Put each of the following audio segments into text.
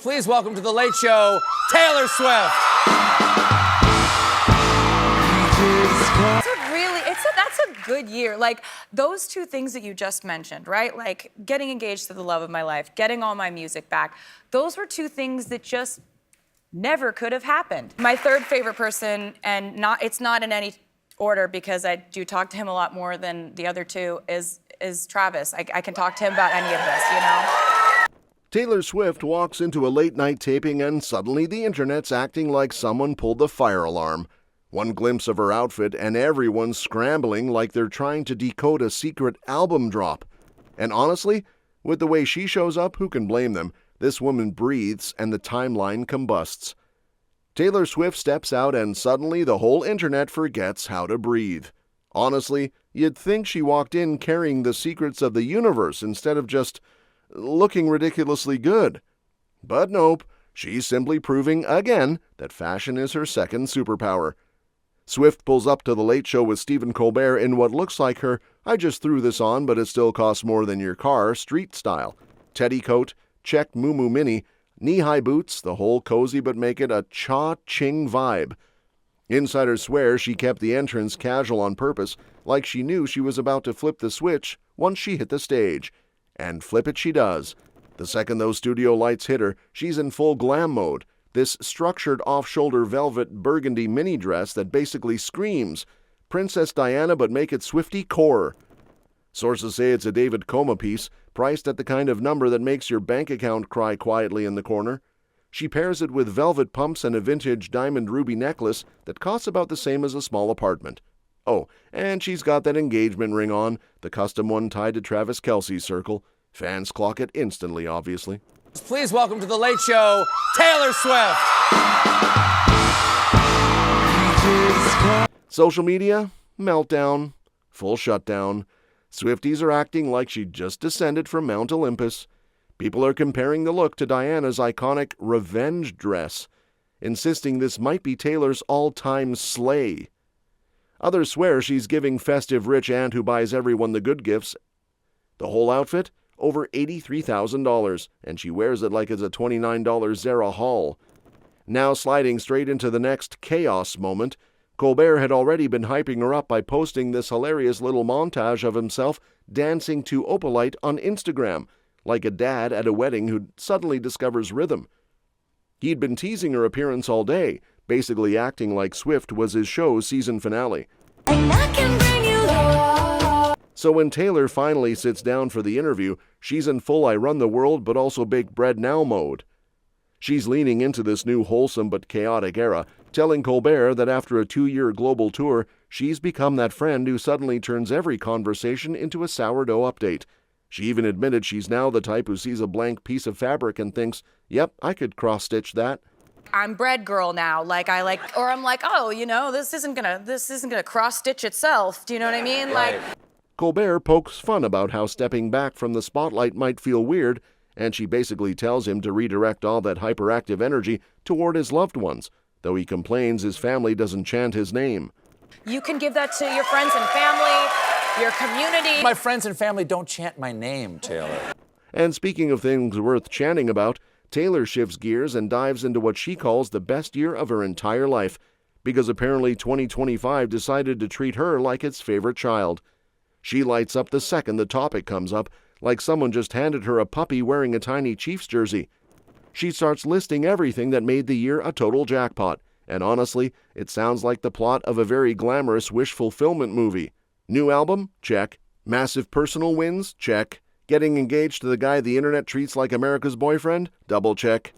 Please welcome to The Late Show, Taylor Swift. That's a good year. Like, those two things that you just mentioned, right? Like, getting engaged to the love of my life, getting all my music back. Those were two things that just never could have happened. My third favorite person, and it's not in any order because I do talk to him a lot more than the other two, is Travis. I can talk to him about any of this, you know? Taylor Swift walks into a late-night taping and suddenly the internet's acting like someone pulled the fire alarm. One glimpse of her outfit and everyone's scrambling like they're trying to decode a secret album drop. And honestly, with the way she shows up, who can blame them? This woman breathes and the timeline combusts. Taylor Swift steps out and suddenly the whole internet forgets how to breathe. Honestly, you'd think she walked in carrying the secrets of the universe instead of just looking ridiculously good. But nope, she's simply proving again that fashion is her second superpower. Swift pulls up to The Late Show with Stephen Colbert in what looks like her "I just threw this on, but it still costs more than your car" street style. Teddy coat, check Miu Miu mini, knee-high boots, the whole cozy-but-make-it-cha-ching vibe. Insiders swear she kept the entrance casual on purpose, like she knew she was about to flip the switch once she hit the stage. And flip it she does. The second those studio lights hit her, she's in full glam mode. This structured off-shoulder velvet burgundy mini dress that basically screams, Princess Diana but make it Swiftie core. Sources say it's a David Coma piece, priced at the kind of number that makes your bank account cry quietly in the corner. She pairs it with velvet pumps and a vintage diamond ruby necklace that costs about the same as a small apartment. Oh, and she's got that engagement ring on, the custom one tied to Travis Kelce's circle. Fans clock it instantly, obviously. Please welcome to The Late Show, Taylor Swift. Social media? Meltdown. Full shutdown. Swifties are acting like she just descended from Mount Olympus. People are comparing the look to Diana's iconic revenge dress, insisting this might be Taylor's all-time slay. Others swear she's giving festive rich aunt who buys everyone the good gifts. The whole outfit? Over $83,000, and she wears it like it's a $29 Zara haul. Now sliding straight into the next chaos moment, Colbert had already been hyping her up by posting this hilarious little montage of himself dancing to Opalite on Instagram, like a dad at a wedding who suddenly discovers rhythm. He'd been teasing her appearance all day, basically acting like Swift was his show's season finale. So when Taylor finally sits down for the interview, she's in full I run the world but also bake bread now mode. She's leaning into this new wholesome but chaotic era, telling Colbert that after a 2-year global tour, she's become that friend who suddenly turns every conversation into a sourdough update. She even admitted she's now the type who sees a blank piece of fabric and thinks, yep, I could cross-stitch that. I'm bread girl now. Or I'm like, oh, you know, this isn't gonna cross-stitch itself. Do you know what I mean? Right. Colbert pokes fun about how stepping back from the spotlight might feel weird, and she basically tells him to redirect all that hyperactive energy toward his loved ones, though he complains his family doesn't chant his name. You can give that to your friends and family, your community. My friends and family don't chant my name, Taylor. And speaking of things worth chanting about, Taylor shifts gears and dives into what she calls the best year of her entire life, because apparently 2025 decided to treat her like its favorite child. She lights up the second the topic comes up, like someone just handed her a puppy wearing a tiny Chiefs jersey. She starts listing everything that made the year a total jackpot, and honestly, it sounds like the plot of a very glamorous wish fulfillment movie. New album? Check. Massive personal wins? Check. Getting engaged to the guy the internet treats like America's boyfriend? Double check.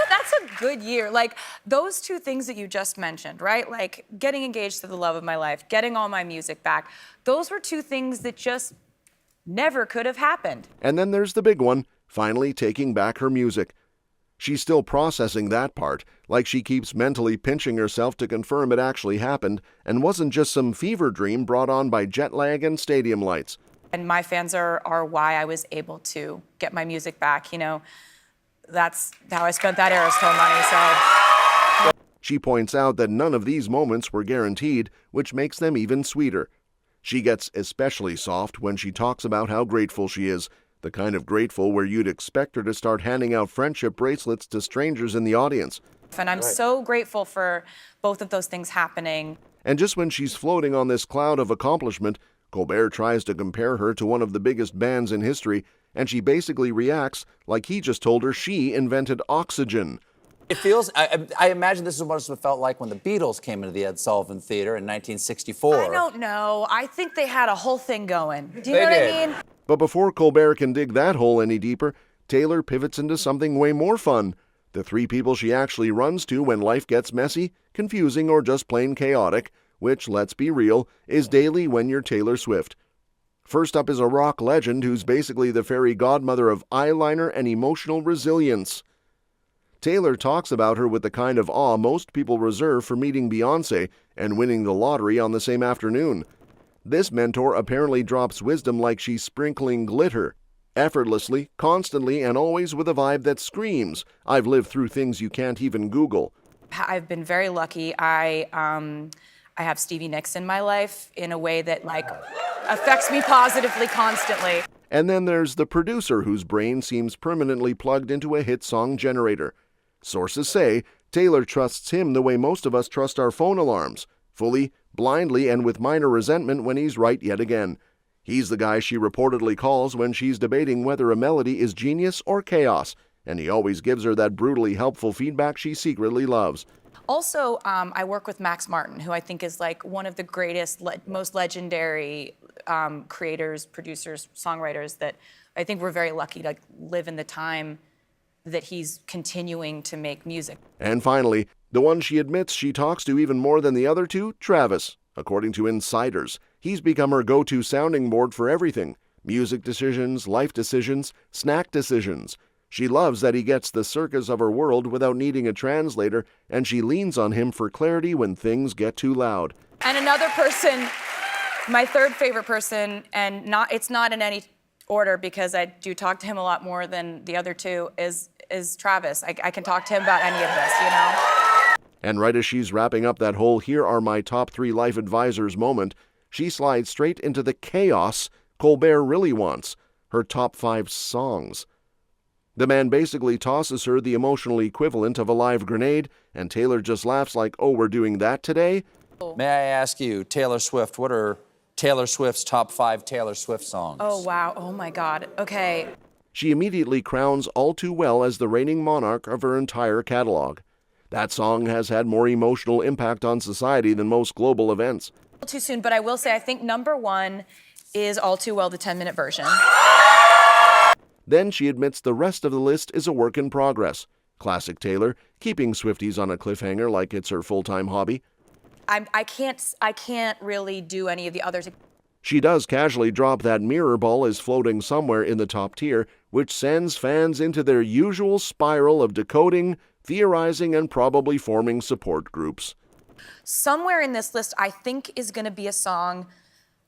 That's a good year. Like, those two things that you just mentioned, right? Like, getting engaged to the love of my life, getting all my music back. Those were two things that just never could have happened. And then there's the big one, finally taking back her music. She's still processing that part, like she keeps mentally pinching herself to confirm it actually happened and wasn't just some fever dream brought on by jet lag and stadium lights. And my fans are why I was able to get my music back, you know. That's how I spent that Aerosol money, so. She points out that none of these moments were guaranteed, which makes them even sweeter. She gets especially soft when she talks about how grateful she is, The kind of grateful where you'd expect her to start handing out friendship bracelets to strangers in the audience. And I'm so grateful for both of those things happening. And just when she's floating on this cloud of accomplishment, Colbert tries to compare her to one of the biggest bands in history, and she basically reacts like he just told her she invented oxygen. It feels, I imagine this is what it felt like when the Beatles came into the Ed Sullivan Theater in 1964. I don't know. I think they had a whole thing going. Do you know what I mean? But before Colbert can dig that hole any deeper, Taylor pivots into something way more fun. The three people she actually runs to when life gets messy, confusing, or just plain chaotic, which, let's be real, is daily when you're Taylor Swift. First up is a rock legend who's basically the fairy godmother of eyeliner and emotional resilience. Taylor talks about her with the kind of awe most people reserve for meeting Beyoncé and winning the lottery on the same afternoon. This mentor apparently drops wisdom like she's sprinkling glitter, effortlessly, constantly, and always with a vibe that screams, "I've lived through things you can't even Google." I've been very lucky. I have Stevie Nicks in my life in a way that affects me positively constantly. And then there's the producer whose brain seems permanently plugged into a hit song generator. Sources say Taylor trusts him the way most of us trust our phone alarms, fully, blindly, and with minor resentment when he's right yet again. He's the guy she reportedly calls when she's debating whether a melody is genius or chaos, and he always gives her that brutally helpful feedback she secretly loves. Also, I work with Max Martin, who I think is one of the greatest, most legendary creators, producers, songwriters that I think we're very lucky to live in the time that he's continuing to make music. And finally, the one she admits she talks to even more than the other two, Travis. According to insiders, he's become her go-to sounding board for everything: music decisions, life decisions, snack decisions. She loves that he gets the circus of her world without needing a translator, and she leans on him for clarity when things get too loud. And another person, my third favorite person, and it's not in any order because I do talk to him a lot more than the other two, is Travis. I can talk to him about any of this, you know? And right as she's wrapping up that whole "here are my top 3 life advisors" moment, she slides straight into the chaos Colbert really wants: her top 5 songs. The man basically tosses her the emotional equivalent of a live grenade, and Taylor just laughs like, "Oh, we're doing that today?" May I ask you, Taylor Swift, what are Taylor Swift's top 5 Taylor Swift songs? Oh, wow. Oh, my God. Okay. She immediately crowns All Too Well as the reigning monarch of her entire catalog. That song has had more emotional impact on society than most global events. Too soon, but I will say I think number 1 is All Too Well, the 10-minute version. Then she admits the rest of the list is a work in progress. Classic Taylor, keeping Swifties on a cliffhanger like it's her full-time hobby. I can't really do any of the others. She does casually drop that mirror ball is floating somewhere in the top tier, which sends fans into their usual spiral of decoding, theorizing, and probably forming support groups. Somewhere in this list, I think, is going to be a song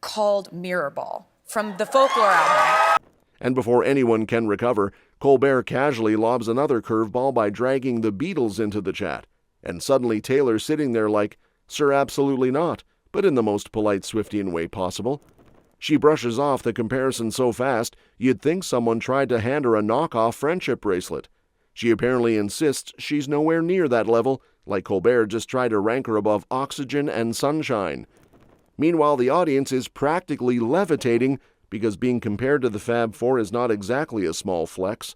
called Mirror Ball from the Folklore album. And before anyone can recover, Colbert casually lobs another curveball by dragging the Beatles into the chat. And suddenly Taylor's sitting there like, "Sir, absolutely not," but in the most polite Swiftian way possible. She brushes off the comparison so fast, you'd think someone tried to hand her a knockoff friendship bracelet. She apparently insists she's nowhere near that level, like Colbert just tried to rank her above oxygen and sunshine. Meanwhile, the audience is practically levitating because being compared to the Fab Four is not exactly a small flex.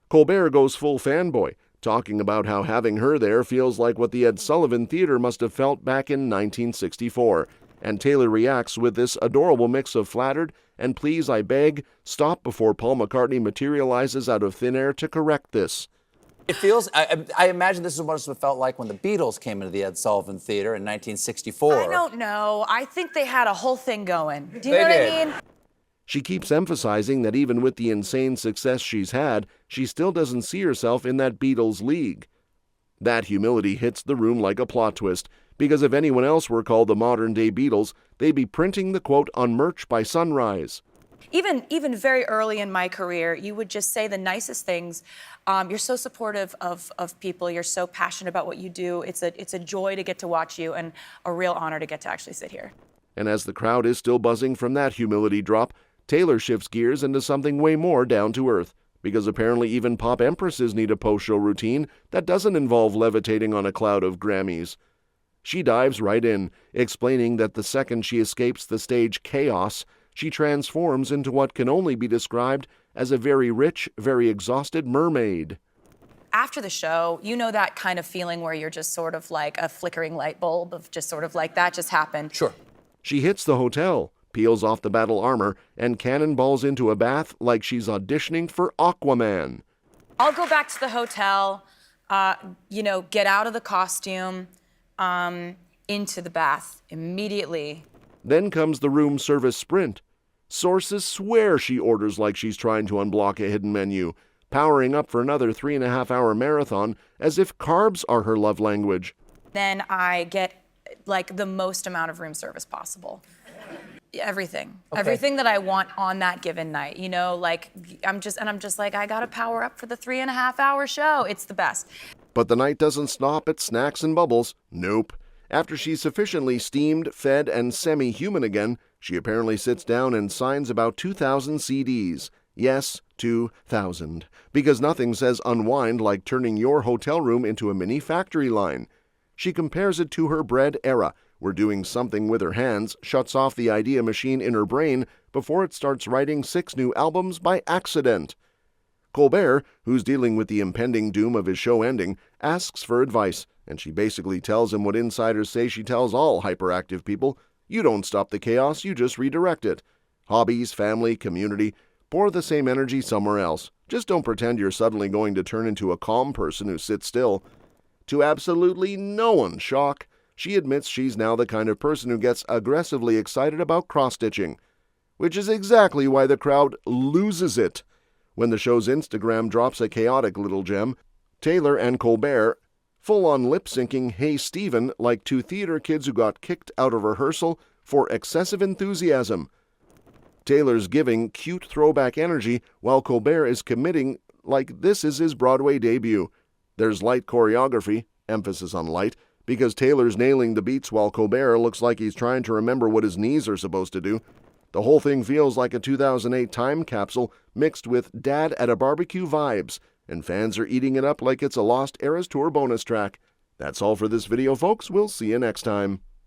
Colbert goes full fanboy, talking about how having her there feels like what the Ed Sullivan Theater must have felt back in 1964, and Taylor reacts with this adorable mix of flattered and "please, I beg" stop before Paul McCartney materializes out of thin air to correct this. It feels, I imagine this is what it felt like when the Beatles came into the Ed Sullivan Theater in 1964. I don't know. I think they had a whole thing going. Do you know what I mean? She keeps emphasizing that even with the insane success she's had, she still doesn't see herself in that Beatles league. That humility hits the room like a plot twist, because if anyone else were called the modern-day Beatles, they'd be printing the quote on merch by sunrise. Even very early in my career, you would just say the nicest things. You're so supportive of people. You're so passionate about what you do. It's a joy to get to watch you and a real honor to get to actually sit here. And as the crowd is still buzzing from that humility drop, Taylor shifts gears into something way more down to earth, because apparently even pop empresses need a post-show routine that doesn't involve levitating on a cloud of Grammys. She dives right in, explaining that the second she escapes the stage chaos, she transforms into what can only be described as a very rich, very exhausted mermaid. After the show, you know that kind of feeling where you're just sort of like a flickering light bulb of just sort of like that just happened. Sure. She hits the hotel, peels off the battle armor, and cannonballs into a bath like she's auditioning for Aquaman. I'll go back to the hotel, get out of the costume, into the bath immediately. Then comes the room service sprint. Sources swear she orders like she's trying to unblock a hidden menu, powering up for another 3.5-hour marathon as if carbs are her love language. Then I get like the most amount of room service possible. Everything. Okay. Everything that I want on that given night. I'm just like, I gotta power up for the 3.5-hour show. It's the best. But the night doesn't stop at snacks and bubbles. Nope. After she's sufficiently steamed, fed, and semi-human again, she apparently sits down and signs about 2,000 CDs. Yes, 2,000. Because nothing says unwind like turning your hotel room into a mini factory line. She compares it to her bread era, where doing something with her hands shuts off the idea machine in her brain before it starts writing 6 new albums by accident. Colbert, who's dealing with the impending doom of his show ending, asks for advice, and she basically tells him what insiders say she tells all hyperactive people: you don't stop the chaos, you just redirect it. Hobbies, family, community, pour the same energy somewhere else. Just don't pretend you're suddenly going to turn into a calm person who sits still. To absolutely no one's shock, she admits she's now the kind of person who gets aggressively excited about cross-stitching, which is exactly why the crowd loses it. When the show's Instagram drops a chaotic little gem, Taylor and Colbert full-on lip-syncing Hey Stephen like 2 theater kids who got kicked out of rehearsal for excessive enthusiasm. Taylor's giving cute throwback energy while Colbert is committing like this is his Broadway debut. There's light choreography, emphasis on light, because Taylor's nailing the beats while Colbert looks like he's trying to remember what his knees are supposed to do. The whole thing feels like a 2008 time capsule mixed with Dad at a Barbecue vibes, and fans are eating it up like it's a Lost Eras Tour bonus track. That's all for this video, folks. We'll see you next time.